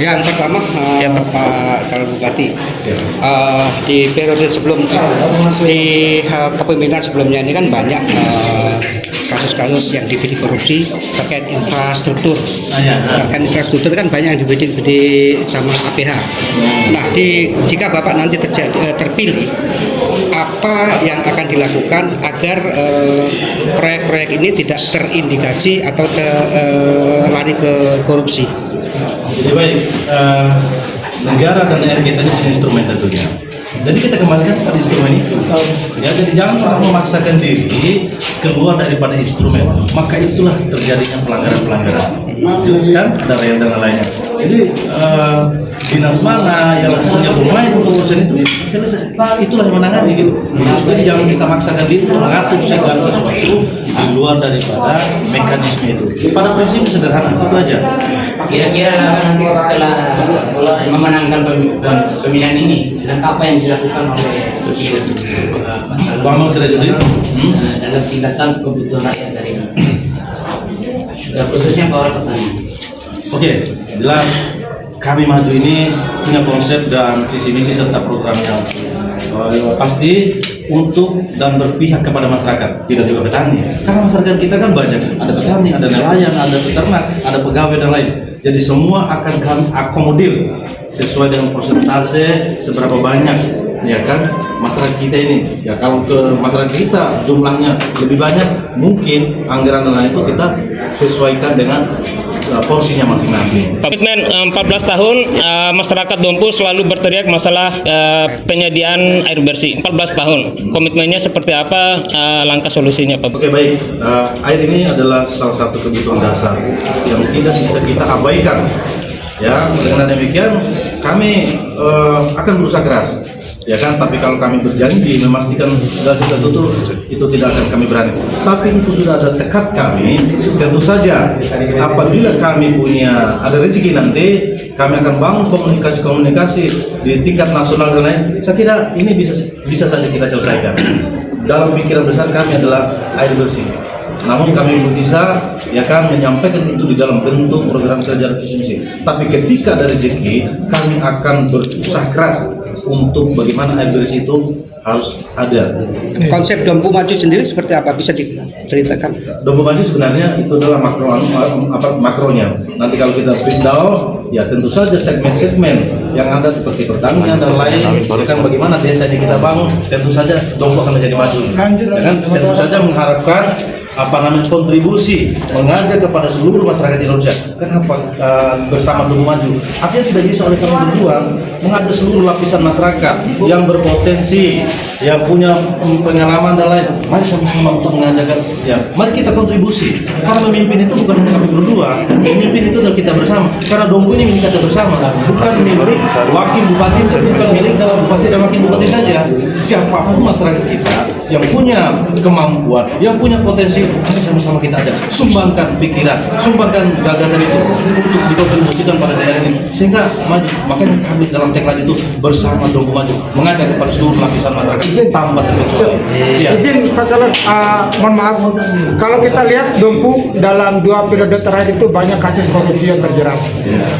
Yang pertama, Pak calon bupati, di periode sebelum di kepemimpinan sebelumnya ini kan banyak kasus-kasus yang dibidik korupsi terkait infrastruktur. Terkait infrastruktur kan banyak yang dibidik sama APH. Nah, jika Bapak nanti terpilih, apa yang akan dilakukan agar proyek-proyek ini tidak terindikasi atau lari ke korupsi? Jadi baik, negara dan daerah kita ini punya instrumen tentunya. Jadi kita kembalikan pada instrumen itu. Ya, jadi jangan pernah memaksakan diri keluar daripada instrumen. Maka itulah terjadinya pelanggaran-pelanggaran. Jelaskan ada rel dan lainnya. Jadi dinas mana yang punya domain untuk urusan itu, itulah yang menangani gitu. Jadi jangan kita maksakan diri mengatur segala sesuatu di luar daripada mekanisme itu. Pada prinsip sederhana itu aja. Kira-kira nanti setelah memenangkan pemilihan ini, langkah apa yang dilakukan oleh Bang Sirajudin dalam tingkatan kebutuhan rakyat dari khususnya para petani? Oke, jelas kami maju ini punya konsep dan visi misi serta program yang pasti untuk dan berpihak kepada masyarakat, tidak juga petani. Karena masyarakat kita kan banyak, ada petani, ada nelayan, ada peternak, ada pegawai dan lain. Jadi semua akan kami akomodir sesuai dengan persentase seberapa banyak, ya kan, masyarakat kita ini. Ya kalau ke masyarakat kita jumlahnya lebih banyak, mungkin anggaran dan lain itu kita sesuaikan dengan porsinya masing-masing. Komitmen 14 tahun masyarakat Dompu selalu berteriak masalah penyediaan air bersih. 14 tahun komitmennya seperti apa, langkah solusinya Pak? Oke, baik, air ini adalah salah satu kebutuhan dasar yang tidak bisa kita abaikan. Ya, dengan demikian kami akan berusaha keras. Ya kan, tapi kalau kami berjanji memastikan gas tertutup, itu tidak akan kami berani. Tapi itu sudah ada tekad kami. Tentu saja apabila kami punya ada rezeki nanti, kami akan bangun komunikasi di tingkat nasional dan lain. Saya kira ini bisa saja kita selesaikan. Dalam pikiran besar kami adalah air bersih. Namun kami belum bisa, ya kan, menyampaikan itu di dalam bentuk program kerja visi misi. Tapi ketika ada rezeki, kami akan berusaha keras untuk bagaimana air bersih itu harus ada. Konsep Dompu Maju sendiri seperti apa? Bisa diceritakan? Dompu Maju sebenarnya itu adalah makronya. Nanti kalau kita breakdown, ya tentu saja segmen-segmen yang ada seperti pertanian dan lain. Ya kan, bagaimana desa ini kita bangun, tentu saja Dompu akan menjadi maju. Ya kan, tentu saja mengharapkan kontribusi mengajak kepada seluruh masyarakat Indonesia. Kenapa bersama Dompu Maju? Artinya tidak bisa oleh kami berdua mengajak seluruh lapisan masyarakat yang berpotensi, yang punya pengalaman dan lain. Mari sama-sama untuk mengajak, ya, mari kita kontribusi. Karena memimpin itu bukan hanya kami berdua, memimpin itu adalah kita bersama. Karena Dompu ini milik kita bersama, bukan milik wakil bupati, bukan milik bupati dan wakil bupati saja. Siapapun masyarakat kita yang punya kemampuan, yang punya potensi, mari sama-sama kita ajak, sumbangkan pikiran, sumbangkan gagasan itu untuk dikontribusikan pada daerah ini sehingga maju. Makanya kami dalam tagline itu bersama Dompu Maju, mengajak kepada seluruh lapisan masyarakat tanpa terkecuali. Izin Pak Calon, mohon maaf, kalau kita lihat Dompu dalam 2 periode terakhir itu banyak kasus korupsi yang terjerat.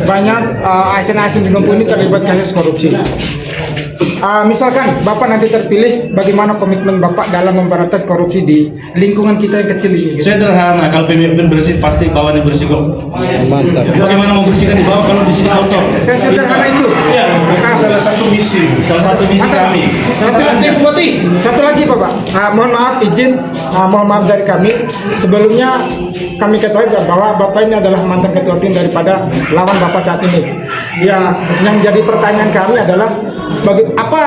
Banyak asn-asn di Dompu ini terlibat kasus korupsi. Misalkan Bapak nanti terpilih, bagaimana komitmen Bapak dalam memberantas korupsi di lingkungan kita yang kecil ini? Sederhana, kalau pemimpin bersih pasti bawahnya bersih kok. Mantap. Bagaimana mau bersihkan di bawah kalau di sini kotor? Sederhana itu. Ya, salah satu misi kami. Satu lagi Bapak, mohon maaf izin, mohon maaf dari kami. Sebelumnya kami ketahui bahwa Bapak ini adalah mantan ketua tim daripada lawan Bapak saat ini. Ya, yang jadi pertanyaan kami adalah apa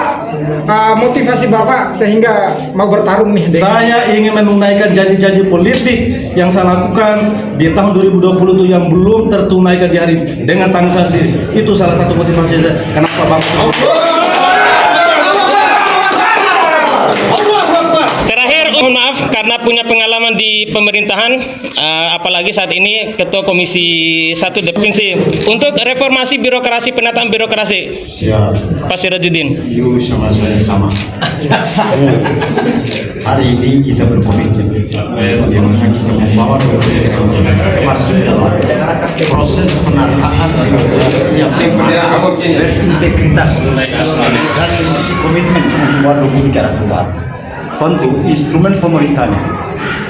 motivasi Bapak sehingga mau bertarung nih? Saya ingin menunaikan janji-janji politik yang saya lakukan di tahun 2020 itu yang belum tertunaikan di hari ini dengan tangan saya sendiri. Itu salah satu motivasi saya. Kenapa Bang? Terakhir, mohon maaf karena punya pengalaman di pemerintahan, apalagi saat ini Ketua Komisi 1 Provinsi untuk reformasi birokrasi, penataan birokrasi. Ya, Pak Sirajudin. sama saya sama. Hari ini kita berkomitmen bagaimana kita membawa masuk dalam proses penataan yang berintegritas dan komitmen untuk mendukung ke arah perubahan. Tentu instrumen pemerintahan itu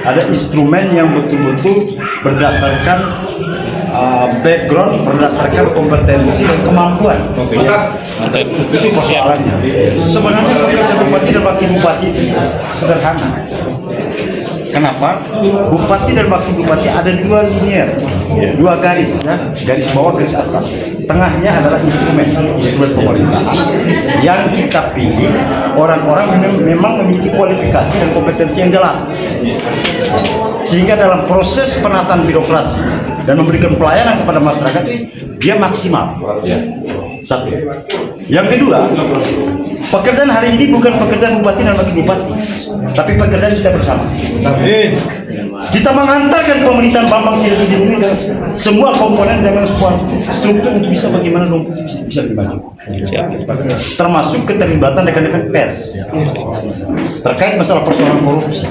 ada instrumen yang betul-betul berdasarkan background, berdasarkan kompetensi dan kemampuan. Itu persoalannya. Sebenarnya pekerjaan bupati dan wakil bupati itu sederhana. Kenapa? Bupati dan wakil bupati ada dua linear, dua garis, ya, garis bawah, garis atas. Tengahnya adalah instrumen pemerintahan yang kita pilih orang-orang yang memang memiliki kualifikasi dan kompetensi yang jelas. Sehingga dalam proses penataan birokrasi dan memberikan pelayanan kepada masyarakat dia maksimal. Satu. Yang kedua, pekerjaan hari ini bukan pekerjaan bupati dan wakil bupati, tapi pekerjaan sudah bersama. Kita mengantarkan pemerintahan Bambang Sirajudin ini dan semua komponen jangan sebuah struktur untuk bisa bagaimana Dompu bisa lebih maju. Termasuk keterlibatan rekan-rekan pers terkait masalah persoalan korupsi.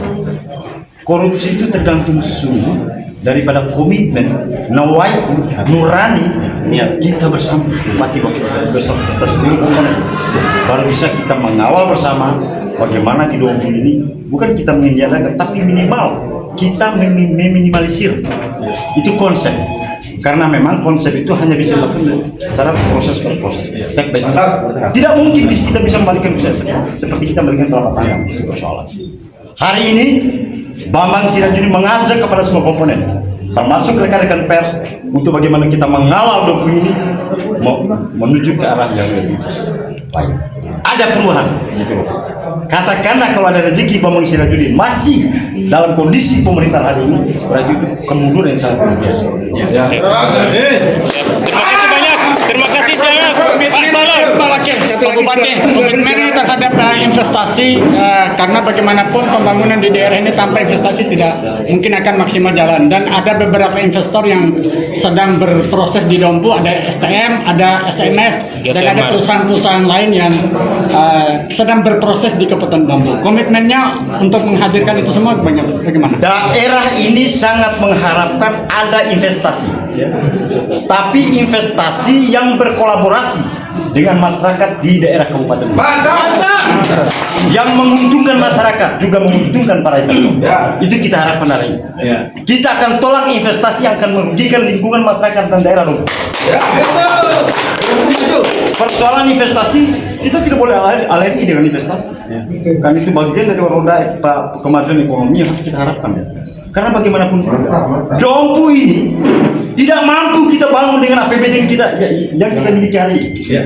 Korupsi itu tergantung sungguh daripada komitmen, nawaitu, nurani niat kita bersama bupati bersama kita seluruh komponen. Baru bisa kita mengawal bersama bagaimana di Dompu ini bukan kita mengiyakan tapi minimal kita meminimalisir itu konsep. Karena memang konsep itu hanya bisa dilakukan secara proses per proses, step by step. Tidak mungkin kita bisa membalikan seperti kita membalikan telapak tangan, itu persoalan. Hari ini Bambang Sirajudin mengajak kepada semua komponen, termasuk rekan-rekan pers, untuk bagaimana kita mengawal Dompu ini menuju ke arah yang lebih baik. Ada perubahan. Katakanlah kalau ada rezeki Bambang Sirajudin masih dalam kondisi pemerintahan hari ini, berarti itu kemunduran yang sangat luar biasa. Terima kasih banyak. Terima kasih saya Pak Balon. Komitmennya terhadap investasi karena bagaimanapun pembangunan di daerah ini tanpa investasi tidak mungkin akan maksimal jalan, dan ada beberapa investor yang sedang berproses di Dompu, ada STM, ada SMS, dan ada perusahaan-perusahaan lain yang sedang berproses di Kabupaten Dompu. Komitmennya untuk menghadirkan itu semua bagaimana? Daerah ini sangat mengharapkan ada investasi, tapi investasi yang berkolaborasi dengan masyarakat di daerah Kabupaten. Yang menguntungkan masyarakat juga menguntungkan para investor. Itu kita harapkan hari ini. Kita akan tolak investasi yang akan merugikan lingkungan masyarakat dan daerah. Persoalan investasi kita tidak boleh alergi dengan investasi. Kan itu bagian dari roda kemajuan ekonomi yang harus kita harapkan. Karena bagaimanapun Dompu ini tidak mampu kita bangun dengan APBD kita yang kita miliki hari ini.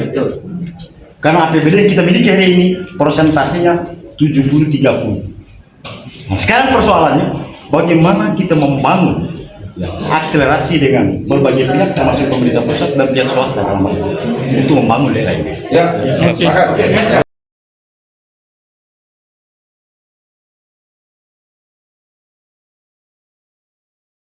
Karena APBD yang kita miliki hari ini persentasenya 70-30. Nah, sekarang persoalannya bagaimana kita membangun akselerasi dengan berbagai pihak termasuk pemerintah pusat dan pihak swasta dalam hal ini untuk membangun daerah ini.